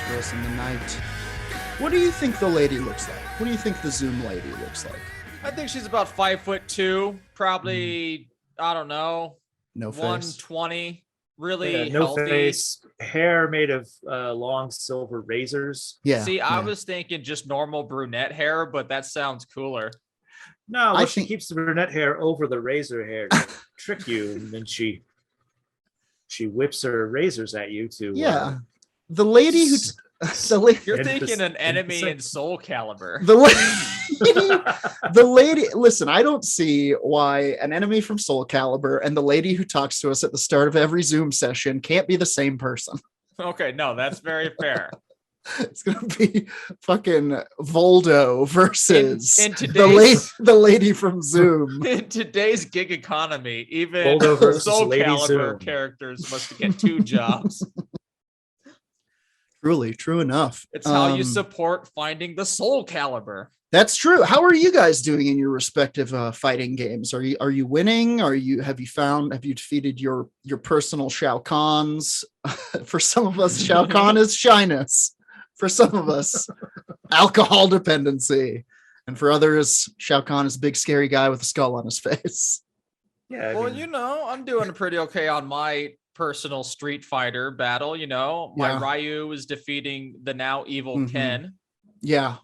to us in the night. What do you think the lady looks like? What do you think the Zoom lady looks like? I think she's about 5'2", probably, I don't know, No face. 120, really no healthy. face, hair made of long silver razors. Yeah. See, I was thinking just normal brunette hair, but that sounds cooler. No, well, I she think- keeps the brunette hair over the razor hair to trick you, and then she whips her razors at you to. Yeah. The lady who. You're And thinking this- an enemy and in Soul Calibur. The lady, listen, I don't see why an enemy from Soul Calibur and the lady who talks to us at the start of every Zoom session can't be the same person. Okay, no, that's very fair. It's gonna be fucking Voldo versus In today's- the lady from Zoom. In today's gig economy, even Voldo versus Soul Lady Calibur Zoom. characters must get 2 jobs. Truly, true enough. It's how you support finding the Soul Calibur. That's true. How are you guys doing in your respective fighting games? Are you winning? Have you defeated your personal Shao Kahns? For some of us, Shao Kahn is shyness. For some of us, alcohol dependency. And for others, Shao Kahn is a big scary guy with a skull on his face. Yeah. Well, I'm doing pretty okay on my personal Street Fighter battle. My Ryu is defeating the now evil Ken. Yeah.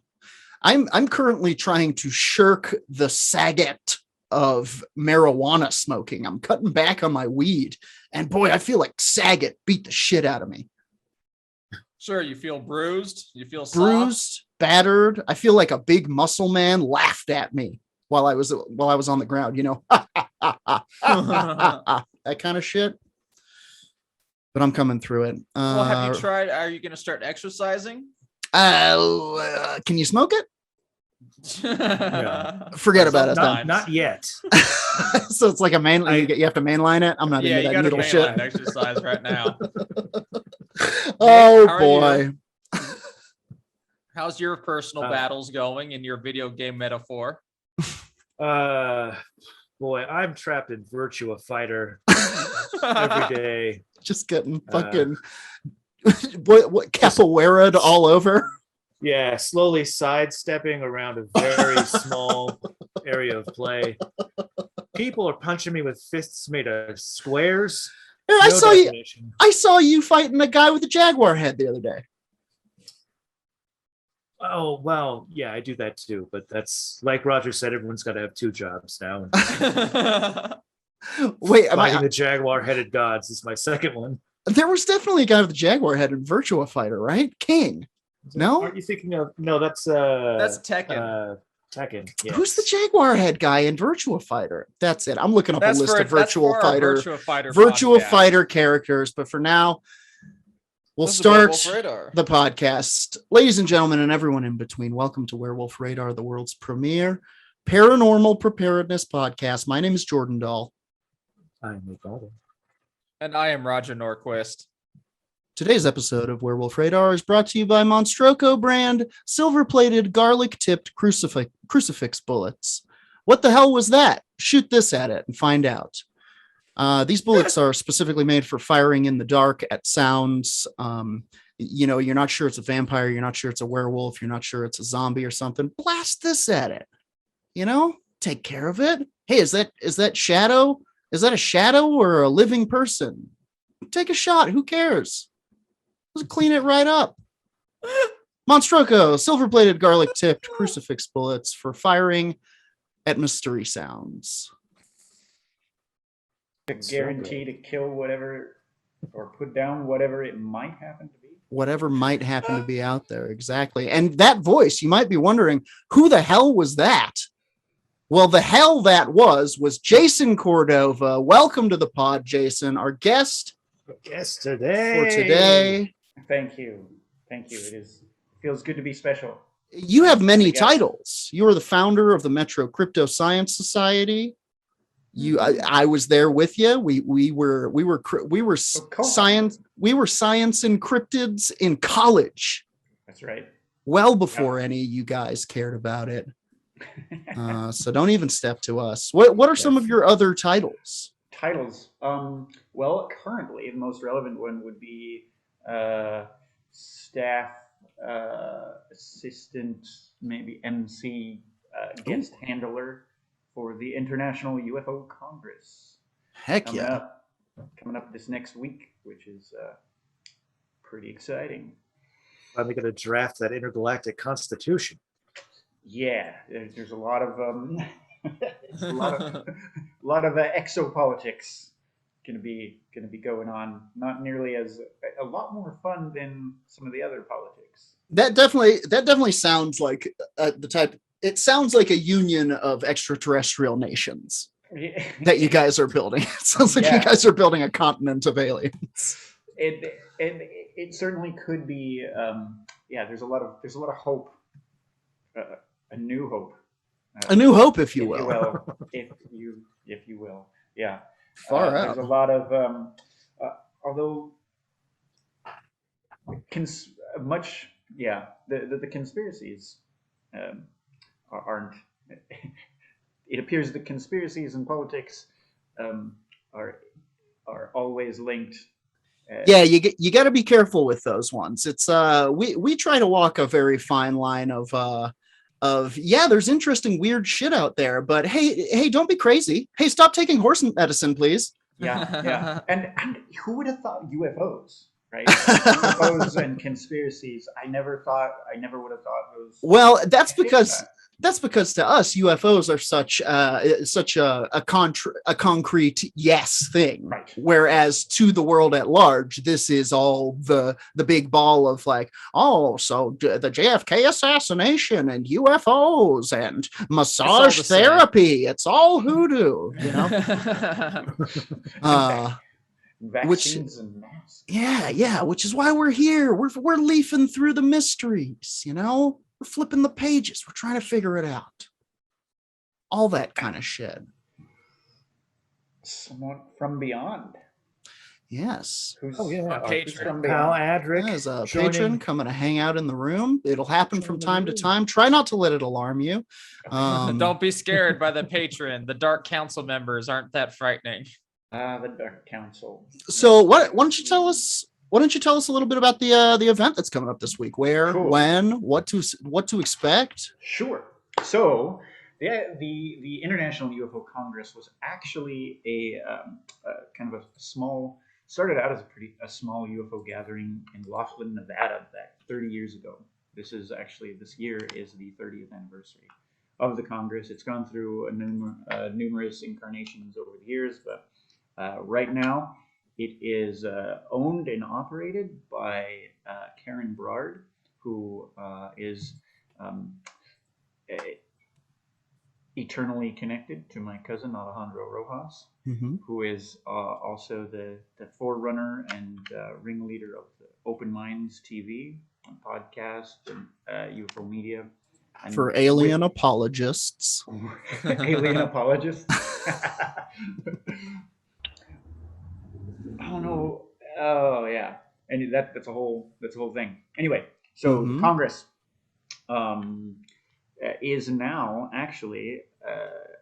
I'm currently trying to shirk the saget of marijuana smoking. I'm cutting back on my weed. And boy, I feel like Saget beat the shit out of me. Sure, you feel bruised. You feel Bruised, battered. I feel like a big muscle man laughed at me while I was on the ground, that kind of shit. But I'm coming through it. Well, have you tried? Are you going to start exercising? Can you smoke it? Yeah. Forget about it. Not yet. So it's like a main. You have to mainline it. I'm not into that needle shit. Exercise right now. Oh boy. How's your personal battles going in your video game metaphor? Boy, I'm trapped in Virtua Fighter every day. Just getting fucking what capoeira'd all over. Yeah, slowly sidestepping around a very small area of play. People are punching me with fists made of squares. Hey, I saw you fighting a guy with a jaguar head the other day. Oh, well, yeah, I do that too. But that's like Roger said, everyone's got to have 2 jobs now. Wait, fighting the jaguar-headed gods is my second one. There was definitely a guy with a jaguar head in Virtua Fighter, right? King. No? Aren't you thinking of? No, that's Tekken. Tekken. Yes. Who's the jaguar head guy in Virtua Fighter? That's it. I'm looking up a list of Virtua Fighter characters, but for now, we'll start the podcast. Ladies and gentlemen, and everyone in between, welcome to Werewolf Radar, the world's premier paranormal preparedness podcast. My name is Jordan Dahl. I'm Ricardo. And I am Roger Norquist. Today's episode of Werewolf Radar is brought to you by Monstroco brand silver-plated garlic-tipped crucifix bullets. What the hell was that? Shoot this at it and find out. These bullets are specifically made for firing in the dark at sounds. You're not sure it's a vampire. You're not sure it's a werewolf. You're not sure it's a zombie or something. Blast this at it. Take care of it. Hey, is that shadow? Is that a shadow or a living person? Take a shot. Who cares? Just clean it right up. Monstroco, silver-plated garlic-tipped crucifix bullets for firing at mystery sounds. A guarantee to kill whatever or put down whatever it might happen to be. Whatever might happen to be out there, exactly. And that voice, you might be wondering, who the hell was that? Well, the hell that was Jason Cordova. Welcome to the pod, Jason, our guest today. Thank you. It feels good to be special. You have many titles. You are the founder of the Metro Crypto Science Society. I was there with you. We were science and cryptids in college. That's right. Well before any of you guys cared about it. So don't even step to us. What are some of your other titles? Well, currently the most relevant one would be staff assistant, maybe MC guest handler for the International UFO Congress. Heck coming yeah. up this next week, which is pretty exciting. Finally going to draft that intergalactic constitution. Yeah, there's a lot of a lot of exopolitics gonna be going on. Not nearly as a lot more fun than some of the other politics. That definitely sounds like the type. It sounds like a union of extraterrestrial nations that you guys are building. It sounds like you guys are building a continent of aliens. It certainly could be. There's a lot of hope. A new hope. A new hope, if you will. If you will. Yeah. Far out. There's a lot of although the conspiracies aren't. It appears the conspiracies in politics are always linked. Yeah, you got to be careful with those ones. It's we try to walk a very fine line of there's interesting weird shit out there, but hey, don't be crazy. Hey, stop taking horse medicine, please. Yeah. And who would have thought UFOs, right? UFOs and conspiracies. I never would have thought those. Well, that's because to us UFOs are such a concrete yes thing, right. Whereas to the world at large, this is all the big ball of like, so the JFK assassination and UFOs and massage therapy. It's all hoodoo, you know. Vaccines and masks. Yeah, which is why we're here. We're leafing through the mysteries, you know. We're flipping the pages. We're trying to figure it out. All that kind of shit. Someone from beyond. Yes. A patron. Pal Adric. As a patron coming to hang out in the room. It'll happen from time to time. Try not to let it alarm you. Don't be scared by the patron. The Dark Council members aren't that frightening. The Dark Council. So why don't you tell us a little bit about the event that's coming up this week? Where, when, what to expect? Sure. So the International UFO Congress was actually a kind of a small. Started out as a small UFO gathering in Laughlin, Nevada, back 30 years ago. This year is the 30th anniversary of the Congress. It's gone through numerous incarnations over the years, but right now it is owned and operated by Karen Brard, who is eternally connected to my cousin Alejandro Rojas, who is also the forerunner and ringleader of the Open Minds TV podcast and UFO media. And for alien apologists. Alien apologists? Oh no! Oh yeah, and that's a whole thing. Anyway, so the Congress is now actually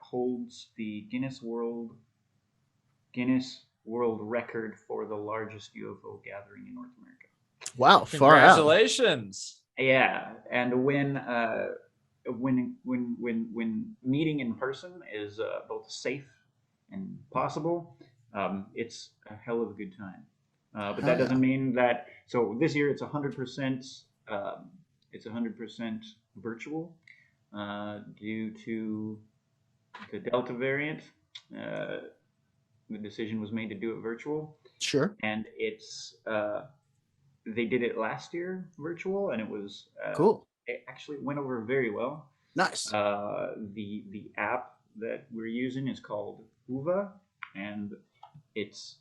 holds the Guinness World Record for the largest UFO gathering in North America. Wow! Far out. Congratulations! Yeah, and when meeting in person is both safe and possible, it's a hell of a good time. But that doesn't mean that. So this year it's 100%. It's 100% virtual due to the Delta variant. The decision was made to do it virtual. Sure. And it's they did it last year virtual, and it was cool. It actually went over very well. Nice. The app that we're using is called UVA, and it's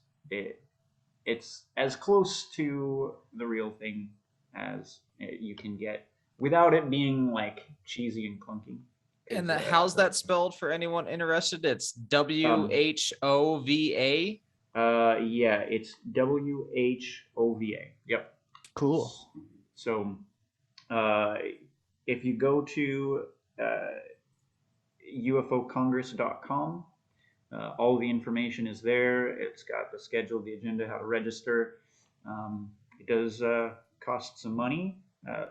as close to the real thing as you can get without it being like cheesy and clunky. And how's that spelled for anyone interested? It's WHOVA. Yeah, it's WHOVA. Yep. Cool. So, if you go to UFOcongress.com, all the information is there. It's got the schedule, the agenda, how to register. It does costs some money,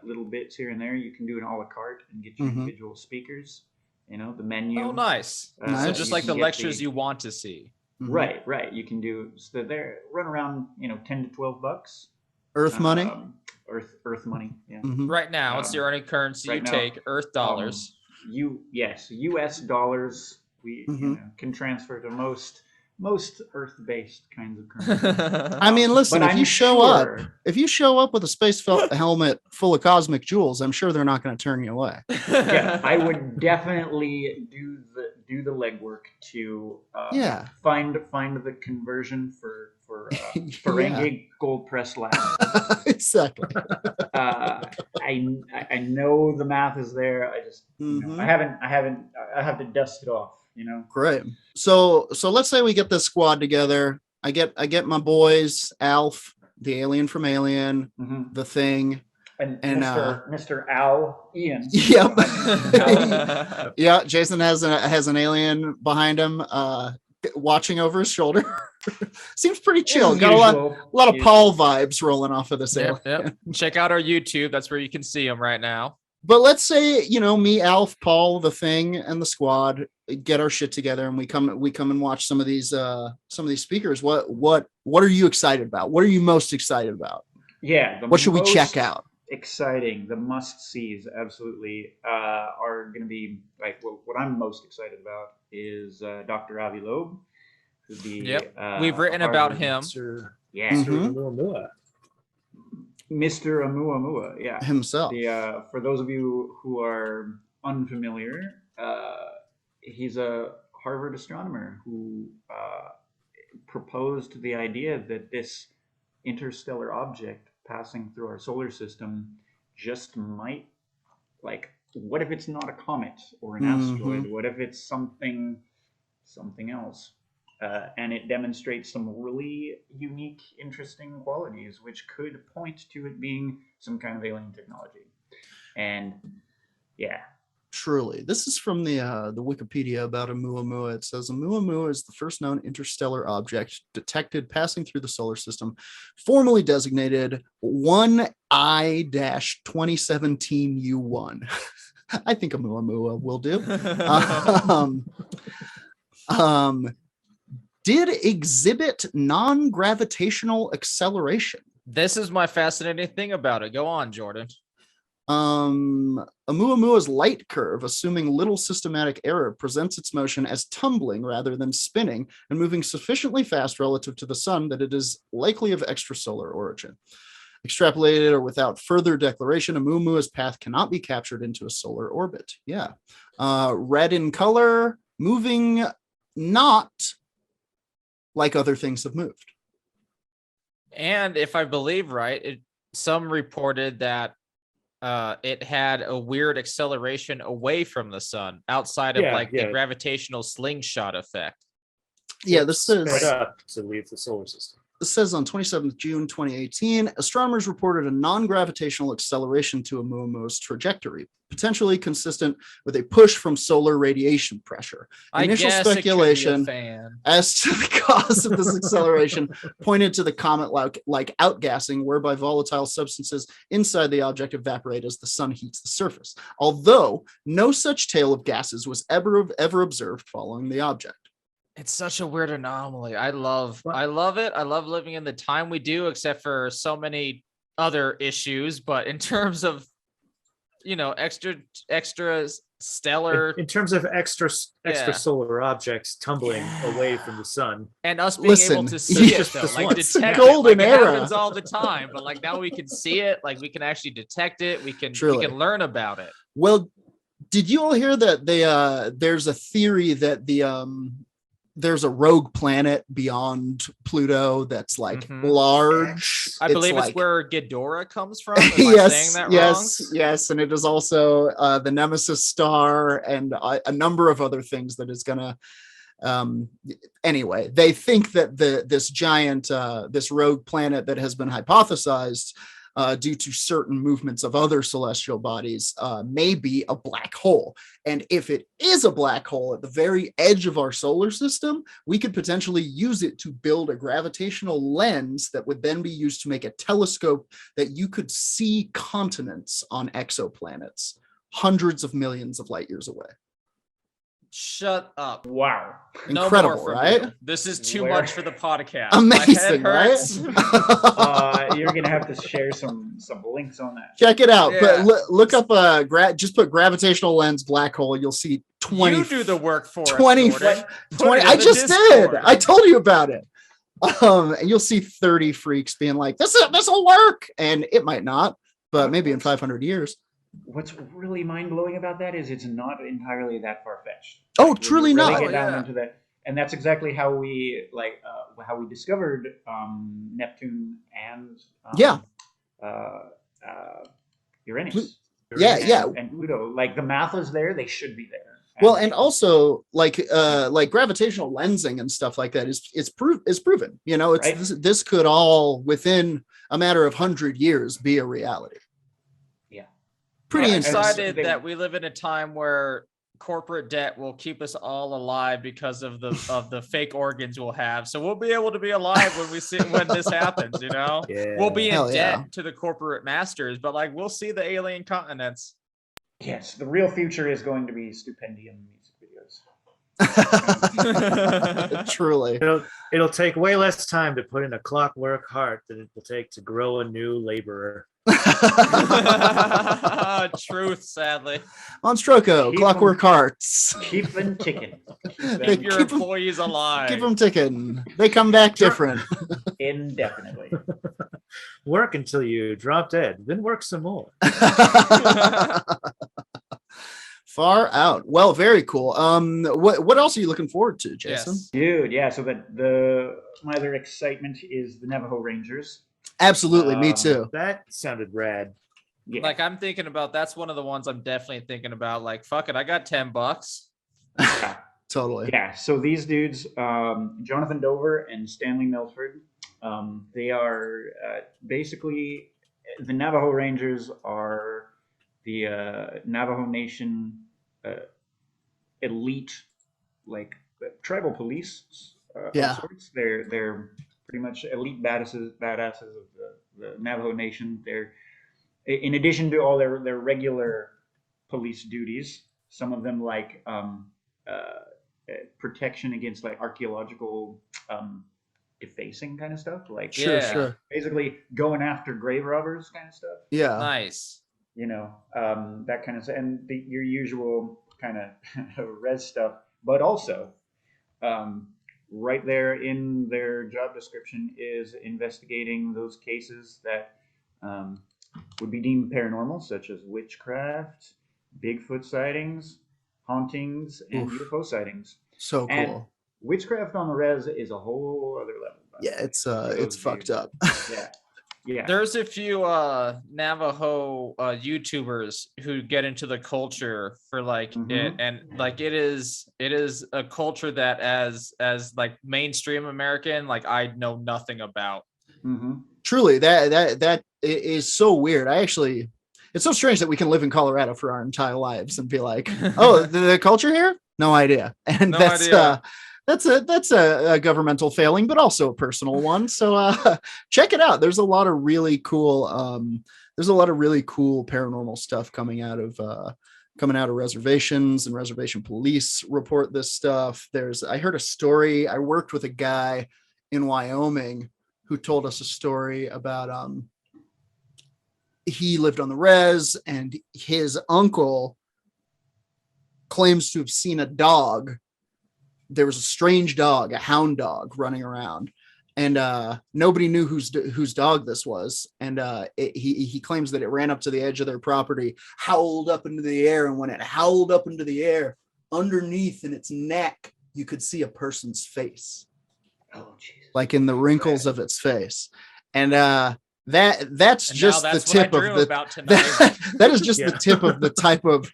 little bits here and there. You can do an a la carte and get your individual speakers. The menu. Oh, nice. So just you like can the get lectures you want to see. Right. You can do so. They're run around $10 to $12. Earth money. Earth money. Yeah. Right now, it's the earning currency right you now, take, Earth dollars. U.S. dollars. We can transfer to most Earth-based kinds of currency. I mean, listen, but if I'm you show sure- up with a space helmet full of cosmic jewels, I'm sure they're not going to turn you away. Yeah, I would definitely do the legwork to find the conversion for Ferengi gold press lab. Exactly. I know the math is there. I just I have to dust it off. Great. So let's say we get this squad together. I get my boys, Alf, the alien from Alien, the Thing, and Mr. Al Ian. Yep. Yeah, Jason has an alien behind him, watching over his shoulder. Seems pretty chill. Got a lot of Paul vibes rolling off of this alien. Yep. Check out our YouTube. That's where you can see him right now. But let's say, me, Alf, Paul, the Thing, and the squad get our shit together, and we come and watch some of these speakers. What are you excited about? What are you most excited about? Yeah. What should we check out? Exciting. The must-sees absolutely are going to be like what I'm most excited about is Dr. Avi Loeb. We've written about him. Mr. Oumuamua, yeah, himself. For those of you who are unfamiliar, he's a Harvard astronomer who proposed the idea that this interstellar object passing through our solar system just might, what if it's not a comet or an asteroid? What if it's something else? And it demonstrates some really unique, interesting qualities, which could point to it being some kind of alien technology. And yeah. Truly. This is from the Wikipedia about Oumuamua. It says Oumuamua is the first known interstellar object detected passing through the solar system, formally designated 1I-2017 U1. I think Oumuamua will do. Did exhibit non-gravitational acceleration. This is my fascinating thing about it. Go on, Jordan. Oumuamua's light curve, assuming little systematic error, presents its motion as tumbling rather than spinning and moving sufficiently fast relative to the sun that it is likely of extrasolar origin. Extrapolated or without further declaration, Oumuamua's path cannot be captured into a solar orbit. Yeah. Red in color, moving not like other things have moved. And if I believe right, some reported that it had a weird acceleration away from the sun, outside of the gravitational slingshot effect. Yeah, this is sped up to leave the solar system. This says on 27th June 2018, astronomers reported a non-gravitational acceleration to Oumuamua's trajectory, potentially consistent with a push from solar radiation pressure. Initial speculation as to the cause of this acceleration pointed to the comet-like outgassing, whereby volatile substances inside the object evaporate as the sun heats the surface, although no such tail of gases was ever observed following the object. It's such a weird anomaly. I love it. I love living in the time we do, except for so many other issues. But in terms of, extra stellar, in terms of extra solar objects tumbling away from the sun, and us being able to see it, though, detect golden it. era. It happens all the time, but now we can see it. We can actually detect it. We can learn about it. Well, did you all hear that there's a theory that there's a rogue planet beyond Pluto that's large. I believe it's where Ghidorah comes from. Am I saying that wrong? Yes, and it is also the Nemesis star and a number of other things that is gonna. Anyway, they think that this giant, this rogue planet that has been hypothesized due to certain movements of other celestial bodies, may be a black hole. And if it is a black hole at the very edge of our solar system, we could potentially use it to build a gravitational lens that would then be used to make a telescope that you could see continents on exoplanets hundreds of millions of light years away. Shut up. Wow. Incredible, no more right? You. This is too Where- much for the podcast. Amazing, My head hurts. You're gonna have to share some links on that. Check it out. Yeah. But look up just put gravitational lens black hole. You'll see 20. You do the work for 20, us, Jordan. 20. Put it in I the just Discord. did. I told you about it. And you'll see 30 freaks being like, this will work. And it might not, but maybe in 500 years. What's really mind-blowing about that is it's not entirely that far-fetched. Oh, Like, truly when you not. really get down Yeah. into that, and that's exactly how we discovered Neptune and Uranus. Yeah. And Pluto. Like the math is there; they should be there. Well, and also like gravitational lensing and stuff like that is proven. You know, it's Right. this could all within a matter of 100 years be a reality. Yeah. Pretty I'm interesting. excited that we live in a time where corporate debt will keep us all alive because of the fake organs we'll have. So we'll be able to be alive when this happens, you know? Yeah. We'll be in Hell yeah. debt to the corporate masters, but like we'll see the alien continents. Yes, the real future is going to be stupendium music videos. Truly. It'll take way less time to put in a clockwork heart than it will take to grow a new laborer. Truth, sadly. On Stroko, Keep Clockwork Hearts. Keep them ticking. They Keep your keep 'em- employees alive. Keep them ticking. They come back different. Indefinitely. Work until you drop dead, then work some more. Far out. Well, very cool. What else are you looking forward to, Jason? Yes. Dude, yeah. So my other excitement is the Navajo Rangers. Absolutely, me too. That sounded rad. Yeah. Like I'm thinking about, that's one of the ones I'm definitely thinking about. Like, fuck it, I got $10. Totally. Yeah, so these dudes, Jonathan Dover and Stanley Milford, they are basically the Navajo Rangers are the Navajo Nation elite, like tribal police. Yeah. Of sorts. They're pretty much elite badasses of the Navajo Nation. They're, in addition to all their regular police duties, some of them like protection against like archaeological defacing kind of stuff, like Sure. basically going after grave robbers kind of stuff, Yeah. Nice. you know, that kind of stuff, and your usual kind of res stuff, but also right there in their job description is investigating those cases that would be deemed paranormal, such as witchcraft, Bigfoot sightings, hauntings, and Oof. UFO sightings. So cool. And witchcraft on the res is a whole other level. by the Yeah, way. it's fucked up. Yeah. There's a few Navajo YouTubers who get into the culture for like it, and like it is a culture that as like mainstream American, like I know nothing about. Truly, that is so weird. It's so strange that we can live in Colorado for our entire lives and be like, oh, the culture here? No idea. And No that's idea. that's a governmental failing, but also a personal one. So check it out. There's a lot of really cool paranormal stuff coming out of reservations, and reservation police report this stuff. I heard a story. I worked with a guy in Wyoming who told us a story about he lived on the res, and his uncle claims to have seen a dog. There was a strange dog, a hound dog, running around, and nobody knew whose dog this was. And he claims that it ran up to the edge of their property, howled up into the air, and when it howled up into the air, underneath in its neck, you could see a person's face, like in the wrinkles of its face. And that's just the tip of the that is just the tip of the type of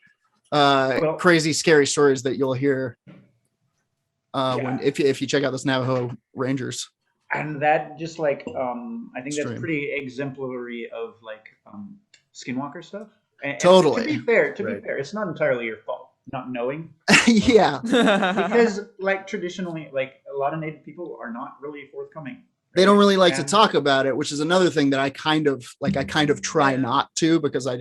crazy, scary stories that you'll hear when if you check out this Navajo Rangers. and that just like I think that's Extreme. pretty exemplary of like skinwalker stuff. And Totally. to be fair, it's not entirely your fault not knowing. Yeah. Because like traditionally, like a lot of Native people are not really forthcoming. They don't really like to talk about it, which is another thing that I kind of try not to, because I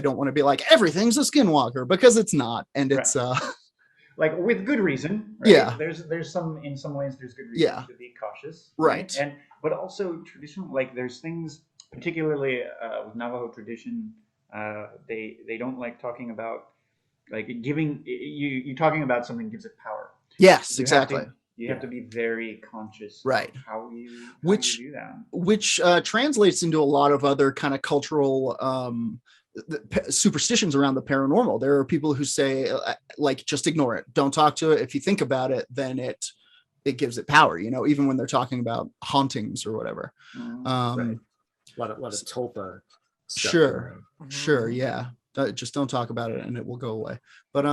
don't want to be like everything's a skinwalker, because it's not, and it's like with good reason. Right? Yeah. There's some, in some ways there's good reason to be cautious. Right. But also traditional, like there's things particularly with Navajo tradition, they don't like talking about like giving you talking about something gives it power. Yes, exactly. You have to be very conscious of how you do that. Which translates into a lot of other kind of cultural superstitions around the paranormal. There are people who say, like, just ignore it. Don't talk to it. If you think about it, then it gives it power, you know, even when they're talking about hauntings or whatever. A lot of tulpa stuff. Sure. Yeah. Just don't talk about it and it will go away. But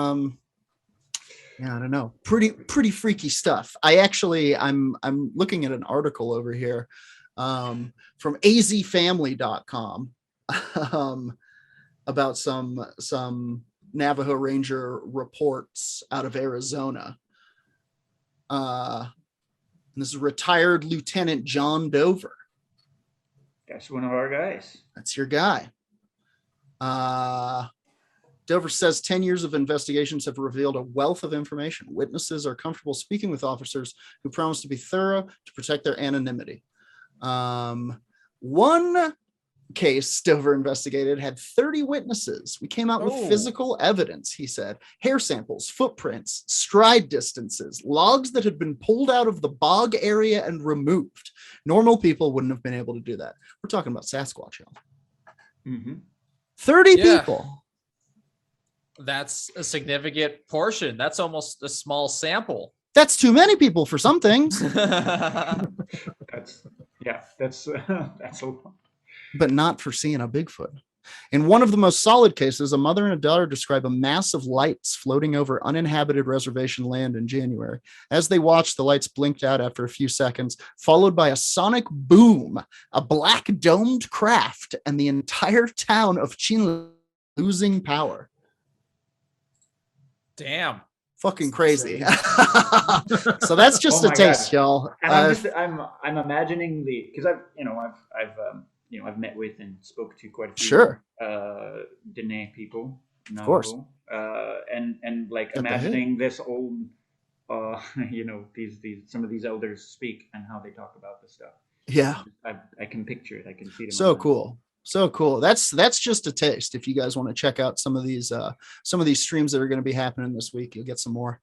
yeah, I don't know. Pretty freaky stuff. I'm looking at an article over here from azfamily.com about some Navajo Ranger reports out of Arizona. And this is retired Lieutenant John Dover. That's one of our guys. That's your guy. Dover says 10 years of investigations have revealed a wealth of information. Witnesses are comfortable speaking with officers who promise to be thorough to protect their anonymity. One case Dover investigated had 30 witnesses. We came out with physical evidence, he said. Hair samples, footprints, stride distances, logs that had been pulled out of the bog area and removed. Normal people wouldn't have been able to do that. We're talking about Sasquatch, y'all. Mm-hmm. 30 people. That's a significant portion. That's almost a small sample. That's too many people for some things. That's a lot. But not for seeing a Bigfoot. In one of the most solid cases, a mother and a daughter describe a mass of lights floating over uninhabited reservation land in January. As they watched, the lights blinked out after a few seconds, followed by a sonic boom, a black domed craft, and the entire town of Chinle losing power. Damn. Fucking crazy. So that's just a taste, y'all. And I'm imagining because I've met with and spoke to quite a few Dene people, Navajo, of course, and like imagining this old, these some of these elders speak and how they talk about this stuff. Yeah, I can picture it. I can see it. So cool. That's just a taste. If you guys want to check out some of these streams that are going to be happening this week, you'll get some more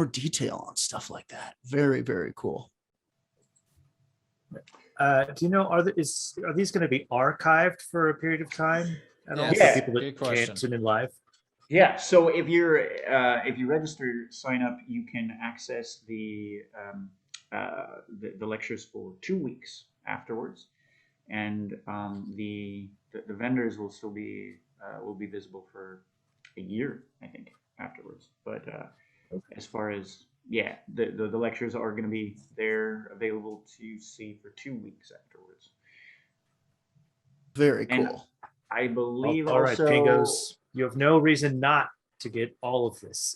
detail on stuff like that. Very, very cool. Do you know, are these going to be archived for a period of time? Yeah, for people that can't tune in live. Yeah. So if you register, sign up, you can access the lectures for 2 weeks afterwards, and the vendors will still be visible for a year, I think, afterwards. But as far as the lectures are going to be there available to see for 2 weeks afterwards. Very cool. And I believe all right, Pingos, you have no reason not to get all of this.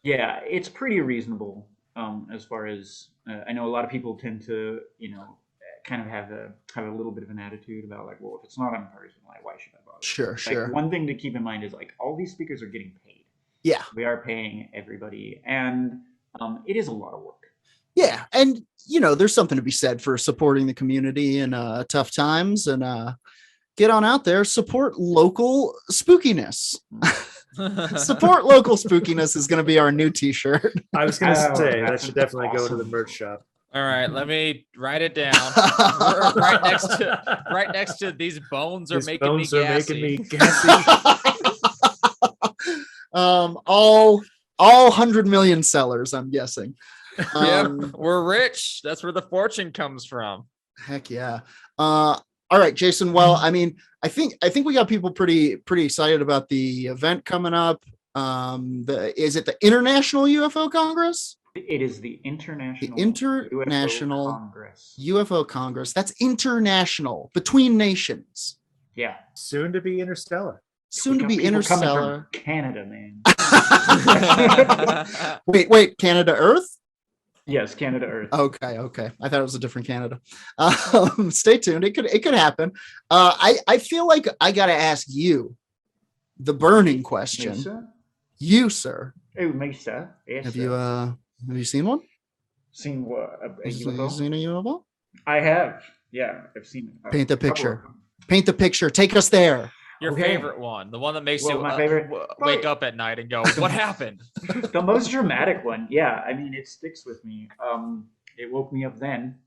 Yeah, it's pretty reasonable as far as I know. A lot of people tend to, kind of have a little bit of an attitude about like, well, if it's not on person, like, why should I bother? Sure. Like, one thing to keep in mind is like all these speakers are getting paid. Yeah, we are paying everybody, and it is a lot of work. Yeah, and there's something to be said for supporting the community in tough times, and get on out there, support local spookiness. Support local spookiness is going to be our new T-shirt. I was going to say that should definitely go to the merch shop. All right, let me write it down. right next to these bones are making me gassy. All 100 million sellers, I'm guessing. Yep, we're rich. That's where the fortune comes from. Heck yeah. All right, Jason. Well, I mean, I think we got people pretty excited about the event coming up. Is it the International UFO Congress? It is the International International UFO Congress. UFO Congress. That's international, between nations. Yeah. Soon to be interstellar. Soon to We got be people coming from interstellar. Canada, man. Wait, Canada Earth? Yes, Canada Earth. Okay. I thought it was a different Canada. Stay tuned. It could happen. I feel like I gotta ask you the burning question. Mesa? You, sir. Oh, Mesa. Yes, Have sir. you seen one? Seen what? A Have you UFO? seen a UFO? I have. Yeah, I've seen it. Paint the A couple picture. of them. Paint the picture. Take us there. Your Okay. favorite one, the one that makes Well, you my favorite- wake up at night and go, "What happened?" The most dramatic one. Yeah, I mean, it sticks with me. It woke me up then.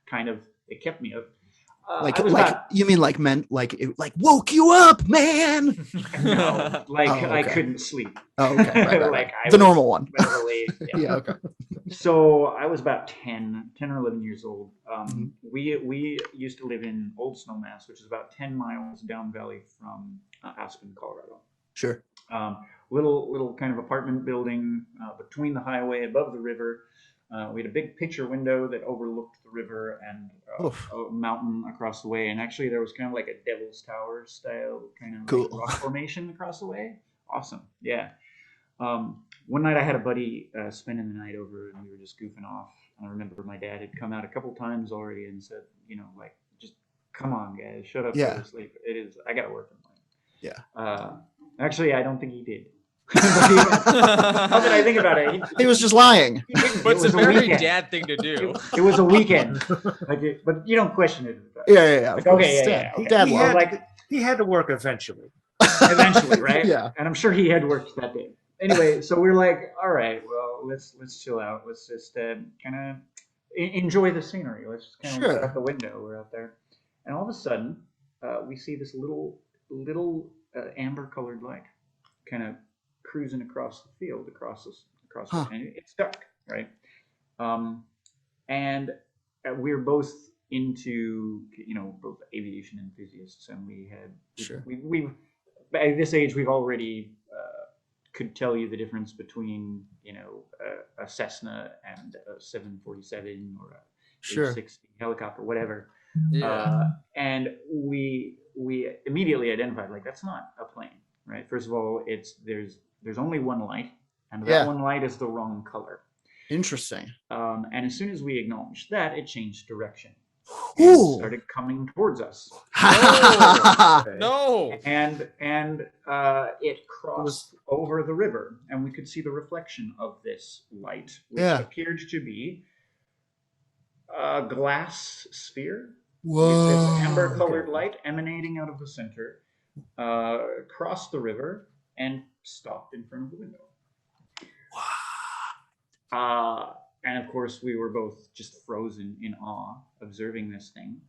Kind of. It kept me up. Like I was about- you mean like meant like it like woke you up, man. no, like Oh, I okay. couldn't sleep. Oh, okay. Right. Like I The was normal one. literally- yeah. Yeah, okay. So I was about 10 or 11 years old. Mhm. We used to live in Old Snowmass, which is about 10 miles down valley from Aspen, Colorado. Sure. Little kind of apartment building between the highway, above the river. We had a big picture window that overlooked the river and Oof. a mountain across the way. And actually, there was kind of like a Devil's Tower style kind of Cool. rock formation across the way. Awesome. Yeah. One night I had a buddy spending the night over, and we were just goofing off. I remember my dad had come out a couple times already and said, like, just come on, guys, shut up, Yeah. go to sleep. I got to work in the morning. Yeah. Actually, I don't think he did. Now that I think about it, He was just lying. he didn't. But It it's was a very weekend. dad thing to do. It was a weekend. But you don't question it. Yeah. Of Like, course. okay, It's yeah, dad. okay. Dad He love. had, Like- he had to work eventually. Eventually, right? Yeah. And I'm sure he had worked that day. Anyway, so we're like, all right, well, let's chill out. Let's just kind of enjoy the scenery. Let's just kind of look Sure. out the window. We're out there, and all of a sudden, we see this little amber-colored light, kind of cruising across the field, across Huh. and it's dark, right? And we're both into both aviation enthusiasts, and we had Sure. we've at this age we've already could tell you the difference between a Cessna and a 747 or a Sure. 60 helicopter, whatever. Yeah. And we immediately identified, like, that's not a plane, right? First of all, there's only one light, and that Yeah. one light is the wrong color. Interesting. And as soon as we acknowledged that, it changed direction. Ooh. And started coming towards us. Okay. No. And it crossed over the river, and we could see the reflection of this light, which Yeah. appeared to be a glass sphere with Whoa. this amber-colored light emanating out of the center, crossed the river, and stopped in front of the window. And of course, we were both just frozen in awe, observing this thing.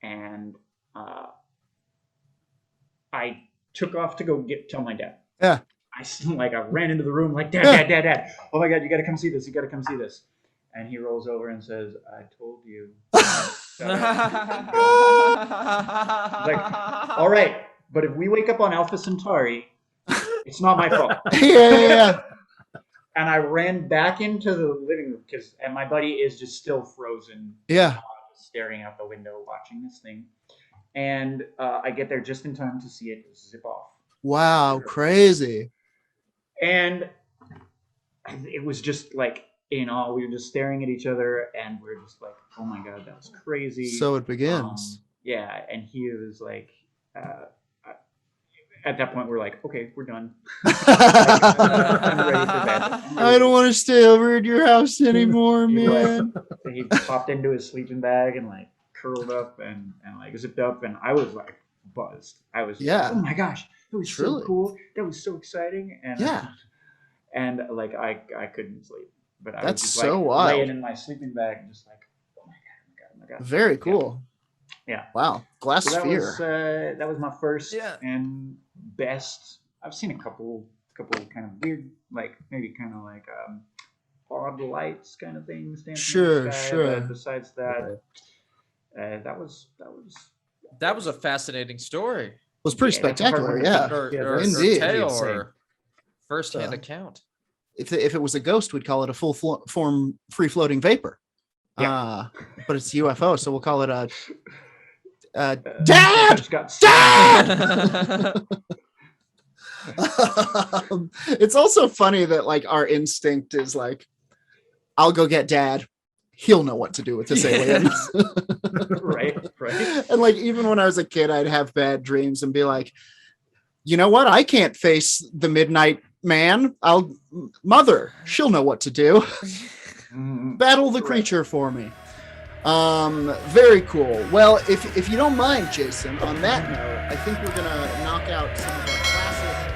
And I took off to go tell my dad. Yeah. I ran into the room like, Dad. Oh my God, you got to come see this. You got to come see this. And he rolls over and says, I told you. All right, but if we wake up on Alpha Centauri, it's not my fault. Yeah. And I ran back into the living room and my buddy is just still frozen, Yeah. staring out the window, watching this thing. And I get there just in time to see it zip off. Wow. Crazy. And it was just like in awe. We were just staring at each other, and we were just like, "Oh my God, that was crazy!" So it begins. Yeah, and he was like, at that point, we're like, "Okay, we're done." I'm ready for bed. I don't want to stay over at your house anymore, He man. He popped into his sleeping bag and like curled up and like zipped up, and I was like buzzed. I was just Yeah. like, oh my gosh, that was Truly. so cool. That was so exciting. And Yeah. and like I couldn't sleep, but I That's was just so like wild. laying in my sleeping bag, just like, oh my god. Very cool. Yeah. Wow. Glass So sphere. that was my first Yeah. and best. I've seen a couple kind of weird, like maybe kind of like odd lights kind of things dancing in Sure, the sky, sure. but besides that, that was That was a fascinating story. Was pretty Yeah, that's a hard spectacular. one to Yeah. beat. Or, Yeah, or, that's indeed. tale insane. or first-hand So- account. if it was a ghost, we'd call it a form free floating vapor. Yeah. But it's UFO, so we'll call it a Just got Dad. It's also funny that like our instinct is like, I'll go get Dad. He'll know what to do with this alien. right. And like even when I was a kid, I'd have bad dreams and be like, you know what? I can't face the midnight man. Mother, she'll know what to do. Battle the creature for me. Very cool. Well, if you don't mind, Jason, on that note, I think we're gonna knock out some of our classic